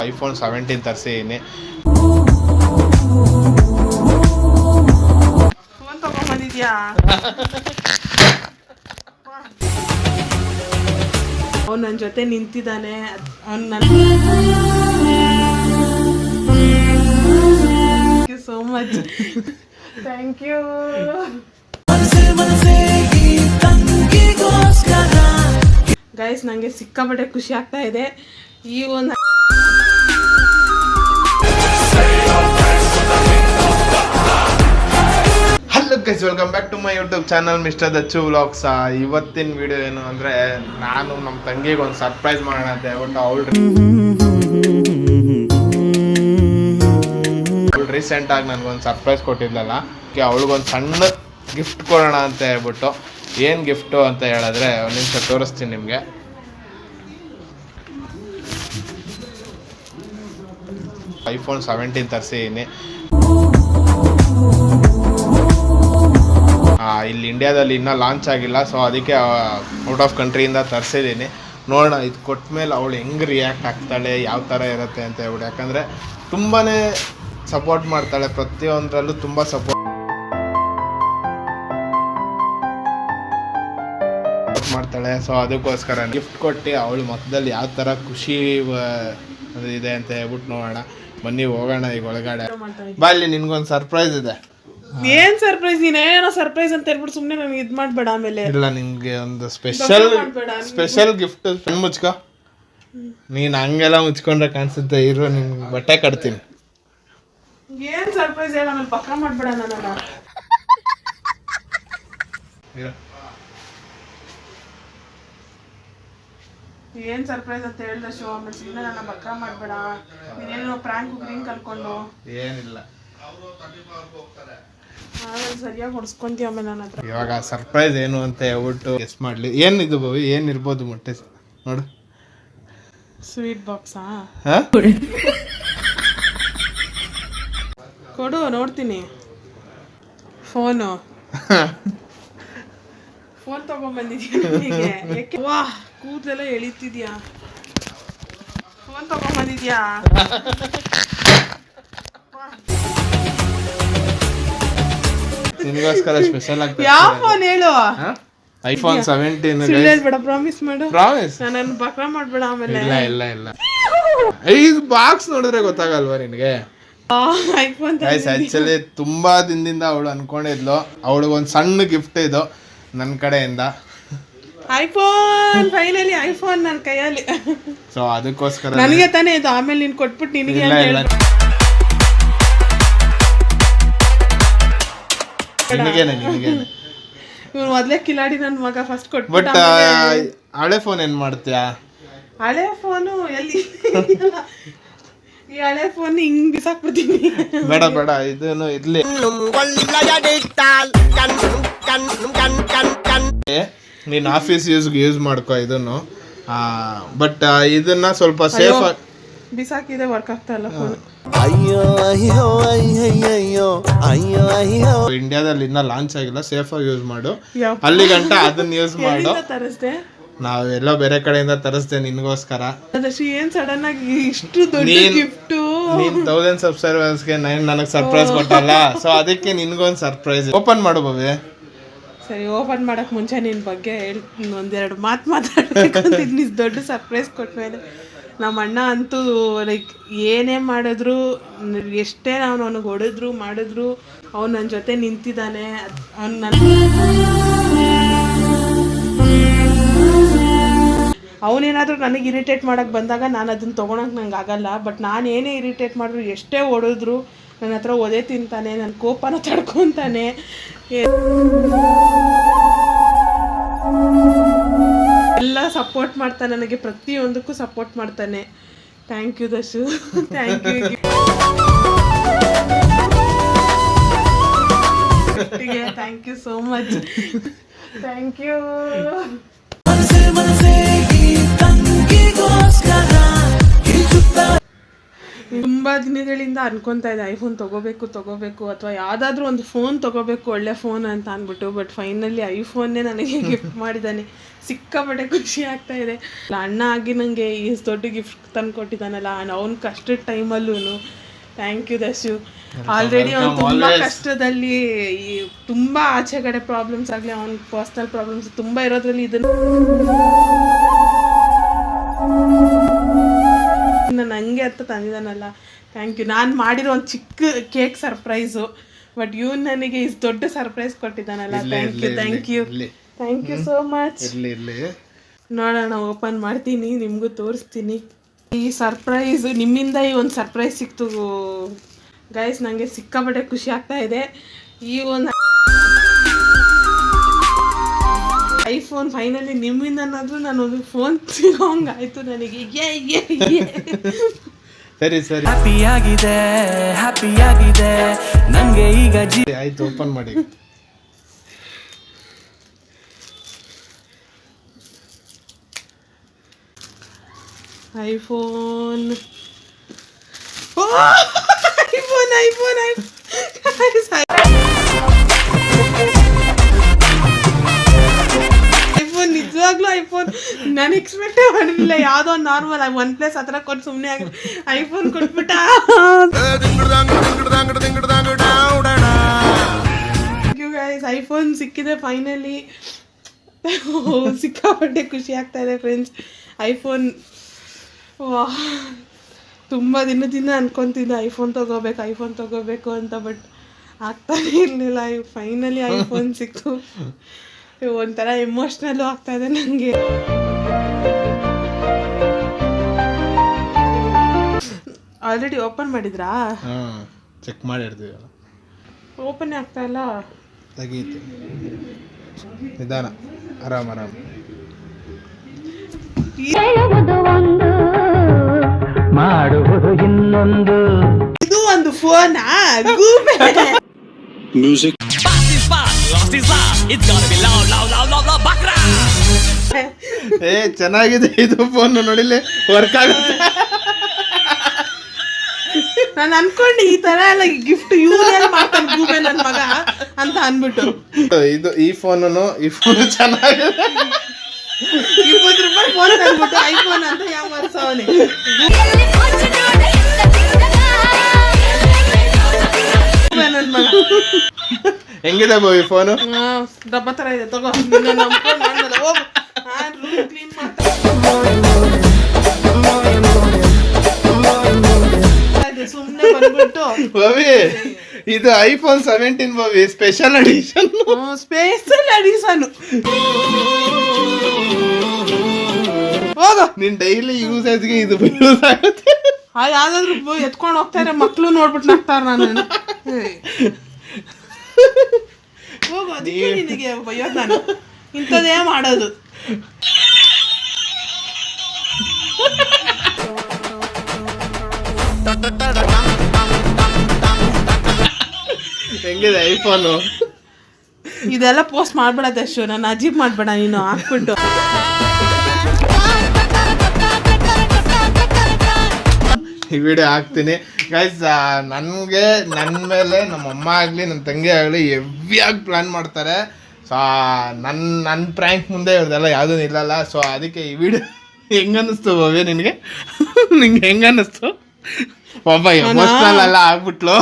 iPhone 17 ತರಿಸಿದ್ದೀನಿ. Phone ತಗೊಂಡ್ಬಂದಿದ್ಯಾ? ಅವ್ನು ನನ್ನ ಜೊತೆ ನಿಂತಿದ್ದಾನೆ. ಅವ್ನು ನನ್ನ so much thank you. Guys, ನನಗೆ ಸಿಕ್ಕಾಪಟ್ಟೆ ಖುಷಿ ಆಗ್ತಾ ಇದೆ. ಈ ಒಂದು hello guys, welcome back to my YouTube channel mister Dachchu vlogs. ಇವತ್ತಿನ ವಿಡಿಯೋ ಏನು ಅಂದರೆ, ನಾನು ನಮ್ಮ ತಂಗಿಗೆ ಒಂದು ಸರ್ಪ್ರೈಸ್ ಮಾಡೋಣ ಅಂತ ಹೇಳ್ಬಿಟ್ಟು ಅವಳು ರೀಸೆಂಟಾಗಿ ನನಗೊಂದು ಸರ್ಪ್ರೈಸ್ ಕೊಟ್ಟಿದ್ಲಲ್ಲ, ಅವಳಿಗೊಂದು ಸಣ್ಣ ಗಿಫ್ಟ್ ಕೊಡೋಣ ಅಂತ ಹೇಳ್ಬಿಟ್ಟು. ಏನು ಗಿಫ್ಟು ಅಂತ ಹೇಳಿದ್ರೆ ಒಂದು ನಿಮಿಷ ತೋರಿಸ್ತೀನಿ ನಿಮಗೆ. iPhone 17 ತರಿಸಿದ್ದೀನಿ. ಇಲ್ಲಿ ಇಂಡಿಯಾದಲ್ಲಿ ಇನ್ನೂ ಲಾಂಚ್ ಆಗಿಲ್ಲ, ಸೊ ಅದಕ್ಕೆ ಔಟ್ ಆಫ್ ಕಂಟ್ರಿಯಿಂದ ತರಿಸಿದ್ದೀನಿ. ನೋಡೋಣ ಇದು ಕೊಟ್ಟ ಮೇಲೆ ಅವಳು ಹೆಂಗೆ ರಿಯಾಕ್ಟ್ ಆಗ್ತಾಳೆ, ಯಾವ ಥರ ಇರುತ್ತೆ ಅಂತ ಹೇಳ್ಬಿಟ್ಟು. ಯಾಕಂದರೆ ತುಂಬಾ ಸಪೋರ್ಟ್ ಮಾಡ್ತಾಳೆ, ಪ್ರತಿಯೊಂದರಲ್ಲೂ ತುಂಬ ಸಪೋರ್ಟ್ ಮಾಡ್ತಾಳೆ. ಸೊ ಅದಕ್ಕೋಸ್ಕರ ಗಿಫ್ಟ್ ಕೊಟ್ಟು ಅವಳು ಮಕ್ಕದಲ್ಲಿ ಯಾವ ಥರ ಖುಷಿ ಇದೆ ಅಂತ ಹೇಳ್ಬಿಟ್ಟು ನೋಡೋಣ. ಬನ್ನಿ ಹೋಗೋಣ ಈಗ ಒಳಗಡೆ. ಬಾ, ಇಲ್ಲಿ ನಿನ್ಗೊಂದು ಸರ್ಪ್ರೈಸ್ ಇದೆ. ಏನ್ ಸರ್ಪ್ರೈಸ್? ನೀನೇನೋ ಸರ್ಪ್ರೈಸ್ ಅಂತ ಹೇಳ್ಬಿಟ್ಟು ಸುಮ್ಮನೆ ನನಗೆ ಇದು ಮಾಡ್ಬೇಡ. ಆಮೇಲೆ ಇಲ್ಲ, ನಿಮ್ಗೆ ಒಂದು ಸ್ಪೆಷಲ್ ಗಿಫ್ಟ್. ಕಣ್ಣು ಮುಚ್ಕೋ. ನೀನು ಹಂಗೆಲ್ಲ ಮುಚ್ಕೊಂಡ್ರೆ ಕಾಣಿಸುತ್ತೆ. ಇರೋ, ನಿಮ್ಗೆ ಬಟ್ಟೆ ಕಟ್ತೀನಿ. ಏನ್ ಸರ್ಪ್ರೈಸ್ ಹೇಳ, ಆಮೇಲೆ ಪಕ್ಕ ಮಾಡ್ಬೇಡ ನನ್ನ. ಏನ್ ಸರ್ಪ್ರೈಸ್ ಅಂತ ಹೇಳ್ದ ಶೋ, ಆಮೇಲೆ ಸುಮ್ಮನೆ ನನ್ನ ಬಕ್ಕ ಮಾಡ್ಬೇಡ. ನೀನೇನೋ ಪ್ರಾಂಕ್ ಗ್ರೀನ್ ಕಲ್ಕೊಂಡು ಏನಿಲ್ಲ, ಸರಿಯಾಗಿ ಹೊಡ್ಸ್ಕೊಂತೀವಿ ಆಮೇಲೆ ನನ್ನ ಹತ್ರ. ಇವಾಗ ಸರ್ಪ್ರೈಸ್ ಏನು ಅಂತ ಹೇಳ್ಬಿಟ್ಟು ಗೆಸ್ ಮಾಡ್ಲಿ. ಏನಿದು ಭವಿ, ಏನಿರ್ಬೋದು ಮೊಟ್ಟೆ ನೋಡು. ಸ್ವೀಟ್ ಬಾಕ್ಸಾ? ಕೊಡು, ನೋಡ್ತೀನಿ. ಫೋನ್ ತಗೊಂಡ್ಬಂದಿದ್ಯಾ? ವಾ, ಕೂದಲೆಲ್ಲ ಎಳಿತಿದ್ಯಾ? ಫೋನ್ ತಗೊಂಡ್ಬಂದಿದ್ಯಾ? ನಿನಗೋಸ್ಕರ ಸ್ಪೆಷಲ್ ಆಗ್ತದೆ. ಯಾವ ಫೋನ್ ಹೇಳು? iPhone 17. ಹೇಳ್ಬೇಡ, ಪ್ರಾಮಿಸ್ ಮಾಡು. ಪ್ರಾಮಿಸ್. ನನ್ನ ಬಕ್ರ ಮಾಡ್ಬೇಡ ಆಮೇಲೆ. ಇಲ್ಲ ಇದು ಬಾಕ್ಸ್ ನೋಡಿದ್ರೆ ಗೊತ್ತಾಗಲ್ವಾ ನಿನಗೆ? ಐಫೋನ್ ಆಕ್ಚುಲಿ ತುಂಬಾ ದಿನದಿಂದ ಅವಳು ಅನ್ಕೊಂಡಿದ್ಲು ಅವಳಿಗೊಂದು ಸಣ್ಣ ಗಿಫ್ಟ್ ಇದು ನನ್ನ ಕಡೆಯಿಂದ. ಐಫೋನ್, ಫೈನಲಿ ಐಫೋನ್ ನನ್ನ ಕೈಯಲ್ಲಿ. ಸೊ ಅದಕ್ಕೋಸ್ಕರ ನನಗೆ ತಾನೇ ಇದು, ಆಮೇಲೆ ನೀನು ಕೊಟ್ಬಿಟ್ಟು ನಿನಗೆ ನಿನಗೇನೆ. ಇವ್ನು ಮೊದಲೇ ಕಿಲಾಡಿ ನನ್ನ ಮಗ. ಫಸ್ಟ್ ಕೊಟ್ಬಿಟ್ಟು ಬಟ್ ಹಳೆ ಫೋನ್ ಏನ್ ಮಾಡ್ತೀಯಾ? ಹಳೆ ಫೋನು ಎಲ್ಲಿ? ಈ ಹಳೆ ಫೋನ್ ಹಿಂಗ್ ಬಿಸಾಕ್ಬಿಡ್ತೀನಿ. ಬೇಡ ಇದನ್ನು ಇರ್ಲಿ. ನೀನ್ ಆಫೀಸ್ ಯೂಸ್ ಮಾಡ್ಕೋ ಇದನ್ನು. ಬಟ್ ಇದನ್ನ ಸ್ವಲ್ಪ ಸೇಫ್ ಬಿಸಾಕಿದೆ, ವರ್ಕ್ ಆಗ್ತಾ ಇಲ್ಲ ಫೋನ್. ಇಂಡಿಯಾದಲ್ಲಿ ಇನ್ನ ಲಾಂಚ್ ಆಗಿಲ್ಲ, ಸೇಫ್ ಆಗಿ ಯೂಸ್ ಮಾಡು. ಅಲ್ಲಿ ಗಂಟ ಅದನ್ನ ಯೂಸ್ ಮಾಡು. ನಾವೆಲ್ಲ ಬೇರೆ ಕಡೆಯಿಂದ ತರಿಸ್ದೆ ನಿನ್ಗೋಸ್ಕರ. ಏನ್ ಸಡನ್ ಆಗಿ ಇಷ್ಟು ದೊಡ್ಡ ಗಿಫ್ಟ್? ನೀನ್ 1000 ಸಬ್ಸ್ಕ್ರೈಬರ್ಸ್ಗೆ ನನಗೆ ಸರ್ಪ್ರೈಸ್ ಕೊಟ್ಟಲ್ಲ, ಸೊ ಅದಕ್ಕೆ ನಿನ್ಗೊಂದು ಸರ್ಪ್ರೈಸ್. ಓಪನ್ ಮಾಡು ಬವಿ. ಸರಿ, ಓಪನ್ ಮಾಡಕ್ ಮುಂಚೆ ನಿನ್ ಬಗ್ಗೆ ಒಂದೆರಡು ಮಾತಾಡ್ಬೇಕು. ದೊಡ್ಡ ಸರ್ಪ್ರೈಸ್ ಕೊಟ್ಮೇಲೆ ನಮ್ಮ ಅಣ್ಣ ಅಂತೂ ಲೈಕ್ ಏನೇ ಮಾಡಿದ್ರು, ಎಷ್ಟೇ ನಾವು ಅವನಿಗೆ ಹೊಡೆದ್ರು ಮಾಡಿದ್ರು, ಅವ್ನು ನನ್ನ ಜೊತೆ ನಿಂತಿದ್ದಾನೆ. ಅವನೇನಾದರೂ ನನಗೆ ಇರಿಟೇಟ್ ಮಾಡೋಕ್ಕೆ ಬಂದಾಗ ನಾನು ಅದನ್ನು ತೊಗೊಳಕ್ಕೆ ನಂಗೆ ಆಗಲ್ಲ. ಬಟ್ ನಾನು ಏನೇ ಇರಿಟೇಟ್ ಮಾಡಿದ್ರು, ಎಷ್ಟೇ ಹೊಡೆದ್ರು ನನ್ನ ಹತ್ರ ಒದೆ ತಿಂತಾನೆ, ನನ್ನ ಕೋಪನ ತಡ್ಕೊತಾನೆ. ಎಲ್ಲ ಸಪೋರ್ಟ್ ಮಾಡ್ತಾನೆ, ನನಗೆ ಪ್ರತಿಯೊಂದಕ್ಕೂ ಸಪೋರ್ಟ್ ಮಾಡ್ತಾನೆ. ಥ್ಯಾಂಕ್ ಯು ದಶು, thank you. Thank you so much, thank you. ತುಂಬ ದಿನಗಳಿಂದ ಅನ್ಕೊತಾ ಇದೆ ಐಫೋನ್ ತಗೋಬೇಕು ಅಥವಾ ಯಾವುದಾದ್ರೂ ಒಂದು ಫೋನ್ ತಗೋಬೇಕು, ಒಳ್ಳೆ ಫೋನ್ ಅಂತ ಅಂದ್ಬಿಟ್ಟು. ಬಟ್ ಫೈನಲಿ ಐಫೋನ್ನೇ ನನಗೆ ಗಿಫ್ಟ್ ಮಾಡಿದ್ದಾನೆ. ಸಿಕ್ಕಾಪಟ್ಟೆ ಖುಷಿ ಆಗ್ತಾ ಇದೆ. ಅಣ್ಣ ಆಗಿ ನನಗೆ ಈ ದೊಡ್ಡ ಗಿಫ್ಟ್ ತಂದು ಕೊಟ್ಟಿದ್ದಾನಲ್ಲ, ಅವ್ನ ಕಷ್ಟದ ಟೈಮಲ್ಲೂ ಥ್ಯಾಂಕ್ ಯು ದರ್ಶು. ಆಲ್ರೆಡಿ ಅವ್ನು ತುಂಬ ಕಷ್ಟದಲ್ಲಿ, ತುಂಬ ಆಚೆ ಕಡೆ ಪ್ರಾಬ್ಲಮ್ಸ್ ಆಗಲಿ, ಅವ್ನ ಪರ್ಸ್ನಲ್ ಪ್ರಾಬ್ಲಮ್ಸ್ ತುಂಬ ಇರೋದ್ರಲ್ಲಿ ಇದನ್ನು ನನಗೆ ಅಂತ ತಂದಿದ್ದಾನಲ್ಲ, ಥ್ಯಾಂಕ್ ಯು. ನಾನು ಮಾಡಿರೋ ಒಂದು ಚಿಕ್ಕ ಕೇಕ್ ಸರ್ಪ್ರೈಸು, ಬಟ್ ಇವ್ನು ನನಗೆ ಇಷ್ಟು ದೊಡ್ಡ ಸರ್ಪ್ರೈಸ್ ಕೊಟ್ಟಿದ್ದಾನಲ್ಲ, ಥ್ಯಾಂಕ್ ಯು ಸೋ ಮಚ್. ನೋಡೋಣ, ಓಪನ್ ಮಾಡ್ತೀನಿ, ನಿಮಗೂ ತೋರಿಸ್ತೀನಿ. ಈ ಸರ್ಪ್ರೈಸ್ ನಿಮ್ಮಿಂದ ಈ ಒಂದು ಸರ್ಪ್ರೈಸ್ ಸಿಕ್ತು ಗೈಸ್, ನನಗೆ ಸಿಕ್ಕಾಪಟ್ಟೆ ಖುಷಿ ಆಗ್ತಾ ಇದೆ. ಈ ಒಂದು ಐಫೋನ್ ಫೈನಲಿ ನಿಮ್ಮಿಂದನಾದ್ರೂ ನಾನೊಂದು ಫೋನ್ ಸಿಗೋಂಗಾಯ್ತು ನನಗೆ. ಸರಿ ಹ್ಯಾಪಿ ಆಗಿದೆ ನಂಗೆ ಈಗ ಆಯ್ತು, ಓಪನ್ ಮಾಡಿ. ಐಫೋನ್ ನಿಜವಾಗ್ಲೂ ಐಫೋನ್ ನಾನು ಎಕ್ಸ್ಪೆಕ್ಟ್ ಮಾಡಿರಲಿಲ್ಲ. ಯಾವುದೋ ಒಂದು ನಾರ್ಮಲ್ OnePlus ಆ ಥರ ಕೊಟ್ಟು ಸುಮ್ಮನೆ ಆಗಿ ಐಫೋನ್ ಕೊಟ್ಬಿಟ್ಟ. ಐಫೋನ್ ಸಿಕ್ಕಿದೆ ಫೈನಲಿ, ಸಿಕ್ಕಾಪಟ್ಟೆ ಖುಷಿ ಆಗ್ತಾ ಇದೆ ಫ್ರೆಂಡ್ಸ್. ಐಫೋನ್ ತುಂಬ ದಿನದಿಂದ ಅನ್ಕೊತಿದ್ದೆ ಐಫೋನ್ ತಗೋಬೇಕು ಅಂತ, ಬಟ್ ಆಗ್ತಾನೆ ಇರಲಿಲ್ಲ. ಫೈನಲಿ ಐಫೋನ್ ಸಿಕ್ತು. ಒಂಥರ ಎಮೋಷ್ನಲ್ಲು ಆಗ್ತಾ ಇದೆ ನನಗೆ. ಆಲ್ರೆಡಿ ಓಪನ್ ಮಾಡಿದ್ರಾ? ಚೆಕ್ ಮಾಡಿ ಇರ್ತೀವಿ. ಓಪನ್ ಆಗ್ತಾ ಇಲ್ಲ. ತೆಗೀತು, ನಿಧಾನ, ಆರಾಮ್. ಮಾಡುವುದು ಇನ್ನೊಂದು. ಇದು ಒಂದು ಫೋನಾ? ಮ್ಯೂಸಿಕ್ ಚೆನ್ನಾಗಿದೆ ಇದು ಫೋನ್, ನೋಡಿಲ್ಲ ವರ್ಕ್ ಆಗುತ್ತೆ. ನಾನು ಅನ್ಕೊಂಡೆ ಈ ತರ ಎಲ್ಲ ಗಿಫ್ಟ್ ಯೂಸ್ ಮಾಡ್ತಾನೆ ಗೂಬೆ ನನ್ನ ಮಗ ಅಂತ ಅನ್ಬಿಟ್ಟು. ಈ ಫೋನ್ ಚೆನ್ನಾಗಿದೆ. 20 ರೂಪಾಯಿ ಫೋನ್ ತಂದ್ಬಿಟ್ಟು ಐಫೋನ್ ಅಂತ ಯಾವ ವರ್ಷವನೇ. ನನ್ನ ಮಗ ಹೆಂಗಿದೆ ಬೋವಿ ಫೋನು? ಡಬ್ಬ ತರ ಇದೆ, ತಗೋ. ಸುಮ್ಮನೆ ಬಂದ್ಬಿಟ್ಟು ಬೋವಿ, ಇದು ಐಫೋನ್ 17 ಬೋವಿ, ಸ್ಪೆಷಲ್ ಎಡಿಷನ್. ಹೋಗೋ, ನಿನ್ ಡೈಲಿ ಯೂಸೇಜ್ಗೆ ಇದು ಯೂಸ್ ಆಗುತ್ತೆ. ಯಾವ್ದಾದ್ರು ಎತ್ಕೊಂಡು ಹೋಗ್ತಾರೆ ಮಕ್ಳು ನೋಡ್ಬಿಟ್ಟು ನಗ್ತಾರ. ನಾನು ಹೋಗು, ಅದಕ್ಕೆ ನಿನಗೆ ಬೈಯೋದು ನಾನು. ಇಂಥದ್ದೇ ಮಾಡೋದು. ಹೆಂಗಿದೆ ಐಫೋನು? ಇದೆಲ್ಲ ಪೋಸ್ಟ್ ಮಾಡ್ಬೇಡ ದರ್ಶು, ನಾನು ಅಜೀಬ್ ಮಾಡ್ಬೇಡ ನೀನು ಹಾಕ್ಬಿಟ್ಟು. ಈ ವಿಡಿಯೋ ಹಾಕ್ತೀನಿ ಗೈಸ್. ನನಗೆ ನನ್ನ ಮೇಲೆ ನಮ್ಮ ಅಮ್ಮ ಆಗಲಿ ನನ್ನ ತಂಗಿ ಆಗಲಿ ಹೆವಿಯಾಗಿ ಪ್ಲ್ಯಾನ್ ಮಾಡ್ತಾರೆ. ಸೊ ನನ್ನ ಪ್ರ್ಯಾಂಕ್ ಮುಂದೆ ಇವ್ರದೆಲ್ಲ ಯಾವುದೂ ಇಲ್ಲಲ್ಲ. ಸೊ ಅದಕ್ಕೆ ಈ ವಿಡಿಯೋ ಹೆಂಗನ್ನಿಸ್ತು ಭವ್ಯ ನಿನಗೆ? ನಿಂಗೆ ಹೆಂಗನ್ನಿಸ್ತು? ಒಬ್ಬ ಎಮೋಷ್ನಲ್ ಎಲ್ಲ ಆಗ್ಬಿಟ್ಲು.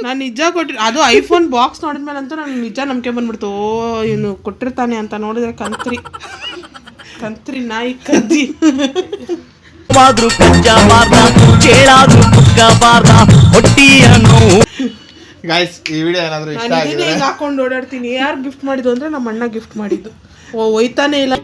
ನಾನು ನಿಜ ಅದು ಐಫೋನ್ ಬಾಕ್ಸ್ ನೋಡಿದ್ಮೇಲೆ ಅಂತೂ ನನಗೆ ನಿಜ ನಂಬಿಕೆ ಬಂದ್ಬಿಡ್ತು. ಇವನು ಕೊಟ್ಟಿರ್ತಾನೆ ಅಂತ ನೋಡಿದ್ರೆ ಕಂತ್ರಿ ನಾಯಿ ಕಜ್ಜಿ. ಗೈಸ್, ಈ ವಿಡಿಯೋ ಏನಾದರೂ ಇಷ್ಟ ಆಗಿದೆ ಹಾಕೊಂಡು ಓಡಾಡ್ತೀನಿ. ಯಾರು ಗಿಫ್ಟ್ ಮಾಡಿದ್ದು ಅಂದ್ರೆ ನಮ್ಮ ಅಣ್ಣ ಗಿಫ್ಟ್ ಮಾಡಿದ್ದು. ಒಯ್ತಾನೆ ಇಲ್ಲ,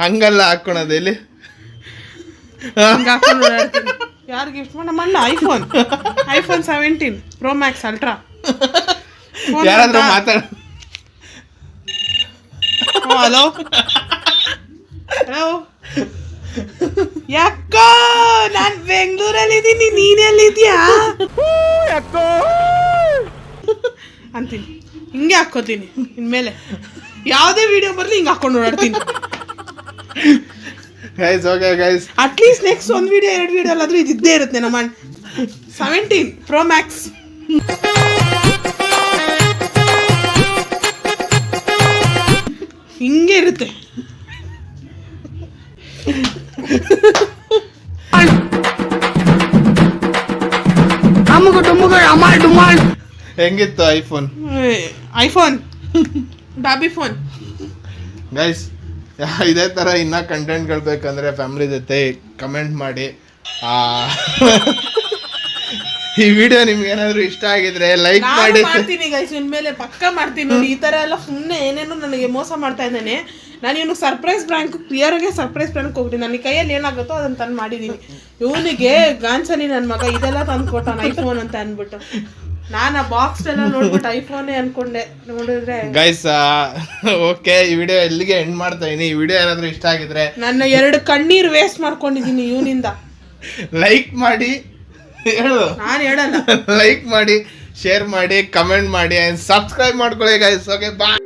ಹಂಗಲ್ಲ ಹಾಕೊಳೋದು ಇಲ್ಲಿ ಹಾಕೊಂಡು ಓಡಾಡ್ತೀನಿ. ಯಾರು ಗಿಫ್ಟ್ ಮಾಡಿ? ನಮ್ಮ ಅಣ್ಣ ಐಫೋನ್ 17 Pro Max Ultra. ಯಾರಾದ್ರೂ ಮಾತಾಡ. ಹಲೋ ಯಾಕೋ ನಾನ್ ಬೆಂಗಳೂರಲ್ಲಿ ಇದ್ದೀನಿ, ನೀನೆಲ್ಲಿದ್ಯಾ ಅಂತೀನಿ. ಹಿಂಗೆ ಹಾಕೋತೀನಿ ಇನ್ಮೇಲೆ. ಯಾವುದೇ ವಿಡಿಯೋ ಬರಲಿ ಹಿಂಗೆ ಹಾಕೊಂಡು ಓಡಾಡ್ತೀನಿ. ಅಟ್ಲೀಸ್ಟ್ ನೆಕ್ಸ್ಟ್ ಒಂದು ವಿಡಿಯೋ 2 ವಿಡಿಯೋ ಅಲ್ಲಾದ್ರೂ ಇದ್ದೇ ಇರುತ್ತೆ. ನಮ್ಮ 17 Pro Max. ಹಿಂಗೆ ಇರುತ್ತೆ. ಹೆಂಗಿತ್ತು ಐಫೋನ್ ಬಾಬಿ ಫೋನ್. ಗೈಸ್ ಇದೇ ಥರ ಇನ್ನೂ ಕಂಟೆಂಟ್ಗಳು ಬೇಕಂದರೆ ಫ್ಯಾಮಿಲಿ ಜೊತೆ ಕಮೆಂಟ್ ಮಾಡಿ. ಈ ವಿಡಿಯೋ ನಿಮ್ಗೆ ಏನಾದರೂ ಇಷ್ಟ ಆಗಿದ್ರೆ ಲೈಕ್ ಮಾಡಿ. ಮಾಡ್ತೀನಿ ಗೈಸ್, ಇನ್ಮೇಲೆ ಪಕ್ಕ ಮಾಡ್ತೀನಿ. ನೋಡಿ, ಈ ಥರ ಎಲ್ಲ ಸುಮ್ಮನೆ ಏನೇನೋ ನನಗೆ ಮೋಸ ಮಾಡ್ತಾ ಇದ್ದಾನೆ. ನಾನು ಇವನಿಗೆ ಸರ್ಪ್ರೈಸ್ ಬ್ರ್ಯಾಂಕ್ ಕ್ಲಿಯರ್ಗೆ ಸರ್ಪ್ರೈಸ್ ಬ್ರ್ಯಾಂಕ್ ಹೋಗ್ತೀನಿ. ನನ್ನ ಕೈಯಲ್ಲಿ ಏನಾಗುತ್ತೋ ಅದನ್ನು ತಂದು ಮಾಡಿದ್ದೀನಿ. ಇವನಿಗೆ ಗಾನ್ಸನಿ ನನ್ನ ಮಗ ಇದೆಲ್ಲ ತಂದು ಕೊಟ್ಟಾನ ಐಫೋನ್ ಅಂತ ಅಂದ್ಬಿಟ್ಟು. ನಾನು ಆ ಬಾಕ್ಸ್ ಎಲ್ಲ ನೋಡ್ಬಿಟ್ಟು ಐಫೋನೇ ಅನ್ಕೊಂಡೆ. ನೋಡಿದ್ರೆ ಗೈಸ್ ಓಕೆ, ಈ ವಿಡಿಯೋ ಎಲ್ಲಿಗೆ ಎಂಡ್ ಮಾಡ್ತಾ ಇದೀನಿ. ಈ ವಿಡಿಯೋ ಏನಾದರೂ ಇಷ್ಟ ಆಗಿದ್ರೆ ನನ್ನ 2 ಕಣ್ಣೀರು ವೇಸ್ಟ್ ಮಾಡ್ಕೊಂಡಿದ್ದೀನಿ ಇವನಿಂದ. ಲೈಕ್ ಮಾಡಿ, ಹೇಳು. ನಾನು ಹೇಳಲ್ಲ. ಲೈಕ್ ಮಾಡಿ, ಶೇರ್ ಮಾಡಿ, ಕಮೆಂಟ್ ಮಾಡಿ, ಸಬ್ಸ್ಕ್ರೈಬ್ ಮಾಡ್ಕೊಳ್ಳಿ ಗೈಸ್. ಓಕೆ, ಬಾಯ್.